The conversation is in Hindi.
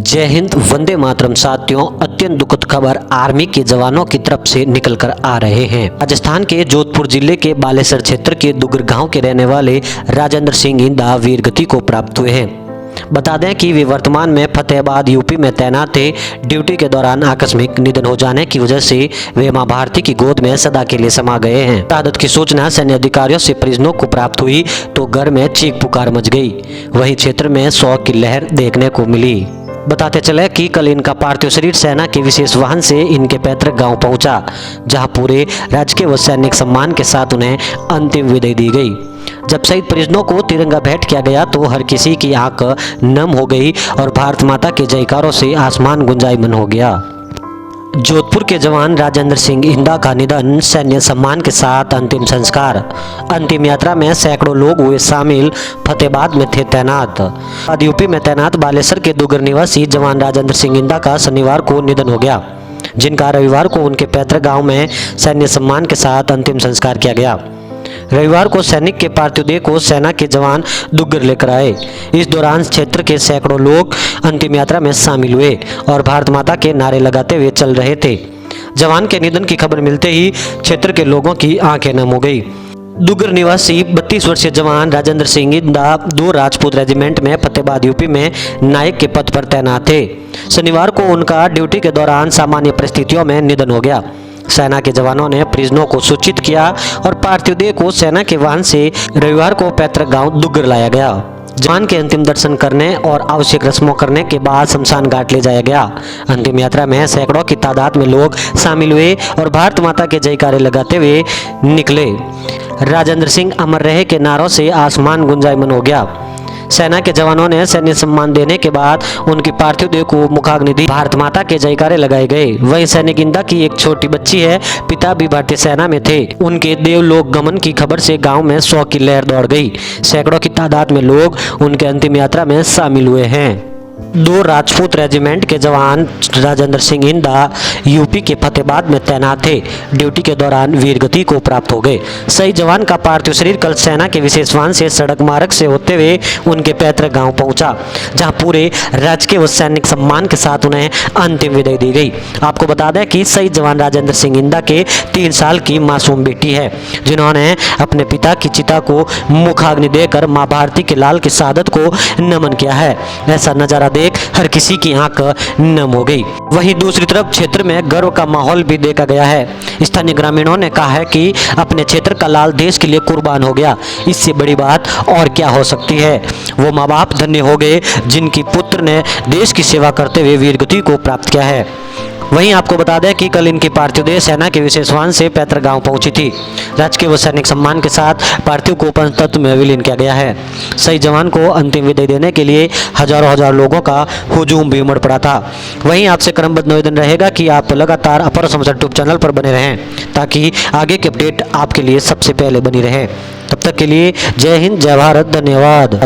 जय हिंद, वंदे मातरम। साथियों, अत्यंत दुखद खबर आर्मी के जवानों की तरफ से निकल कर आ रहे हैं। राजस्थान के जोधपुर जिले के बालेसर क्षेत्र के दुगर गांव के रहने वाले राजेंद्र सिंह इंदा वीर गति को प्राप्त हुए हैं। बता दें कि वे वर्तमान में फतेहाबाद यूपी में तैनात थे। ड्यूटी के दौरान आकस्मिक निधन हो जाने की वजह से वे मां भारती की गोद में सदा के लिए समा गए हैं। शहादत की सूचना सैन्य अधिकारियों से परिजनों को प्राप्त हुई तो घर में चीख पुकार मच गई। वहीं क्षेत्र में शोक की लहर देखने को मिली। बताते चले कि कल इनका पार्थिव शरीर सेना के विशेष वाहन से इनके पैतृक गांव पहुंचा, जहां पूरे राजकीय व सैनिक सम्मान के साथ उन्हें अंतिम विदाई दी गई। जब शहीद परिजनों को तिरंगा भेंट किया गया तो हर किसी की आंख नम हो गई और भारत माता के जयकारों से आसमान गुंजायमान हो गया। जोधपुर के जवान राजेंद्र सिंह इंदा का निधन, सैन्य सम्मान के साथ अंतिम संस्कार। अंतिम यात्रा में सैकड़ों लोग हुए शामिल। फतेहाबाद में थे तैनात। यूपी में तैनात बालेसर के दुगर निवासी जवान राजेंद्र सिंह इंदा का शनिवार को निधन हो गया, जिनका रविवार को उनके पैतृक गांव में सैन्य सम्मान के साथ अंतिम संस्कार किया गया। रविवार को सैनिक के पार्थिव देह को सेना के जवान दुग्गर लेकर आए। इस दौरान क्षेत्र के सैकड़ों लोग अंतिम यात्रा में शामिल हुए और भारत माता के नारे लगाते हुए चल रहे थे। जवान के निधन की खबर मिलते ही क्षेत्र के लोगों की आंखें नम हो गई। दुग्गर निवासी 32 वर्षीय जवान राजेंद्र सिंह इंदा 2 राजपूत रेजिमेंट में फतेहाबाद यूपी में नायक के पद पर तैनात थे। शनिवार को उनका ड्यूटी के दौरान सामान्य परिस्थितियों में निधन हो गया। सेना के जवानों ने परिजनों को सूचित किया और पार्थिव देह को सेना के वाहन से रविवार को पैतृक गांव दुग्गर लाया गया। जवान के अंतिम दर्शन करने और आवश्यक रस्मों करने के बाद शमशान घाट ले जाया गया। अंतिम यात्रा में सैकड़ों की तादाद में लोग शामिल हुए और भारत माता के जयकारे लगाते हुए निकले। राजेंद्र सिंह अमर रहे के नारों से आसमान गुंजायमान हो गया। सेना के जवानों ने सैन्य सम्मान देने के बाद उनकी पार्थिव देह को मुखाग्नि दी। भारत माता के जयकारे लगाए गए। वहीं सैनिक इंदा की एक छोटी बच्ची है, पिता भी भारतीय सेना में थे। उनके देवलोक गमन की खबर से गांव में शोक की लहर दौड़ गई। सैकड़ों की तादाद में लोग उनके अंतिम यात्रा में शामिल हुए हैं। 2 राजपूत रेजिमेंट के जवान राजेंद्र सिंह इंदा यूपी के फतेहाबाद में तैनात थे। ड्यूटी के दौरान वीर गति को प्राप्त हो गए। शहीद जवान का पार्थिव शरीर कल सेना के विशेष वाहन से सड़क मार्ग से होते हुए उनके पैतृक गांव पहुंचा, जहां पूरे राजकीय व सैनिक सम्मान के साथ उन्हें अंतिम विदाई दी गई। आपको बता दें कि शहीद जवान राजेंद्र सिंह इंदा के 3 साल की मासूम बेटी है, जिन्होंने अपने पिता की चिता को मुखाग्नि देकर मां भारती के लाल की शहादत को नमन किया है। ऐसा नजारा देख हर किसी की आंख नम हो गई। वहीं दूसरी तरफ क्षेत्र में गर्व का माहौल भी देखा गया है। स्थानीय ग्रामीणों ने कहा है कि अपने क्षेत्र का लाल देश के लिए कुर्बान हो गया। इससे बड़ी बात और क्या हो सकती है। वो माँ बाप धन्य हो गए जिनकी पुत्र ने देश की सेवा करते हुए वीर गति को प्राप्त किया है। वहीं आपको बता दें कि कल इनकी पार्थिव देह सेना के विशेष वाहन से पैतृक गांव पहुंची थी। राजकीय व सैनिक सम्मान के साथ पार्थिव को पंचतत्व में विलीन किया गया है। शहीद जवान को अंतिम विदाई देने के लिए हजारों लोगों का हुजूम भी उमड़ पड़ा था। वहीं आपसे क्रमबद्ध निवेदन रहेगा कि आप लगातार अपर समाचार यूट्यूब चैनल पर बने रहें, ताकि आगे की अपडेट आपके लिए सबसे पहले बनी रहे। तब तक के लिए जय हिंद, जय भारत, धन्यवाद।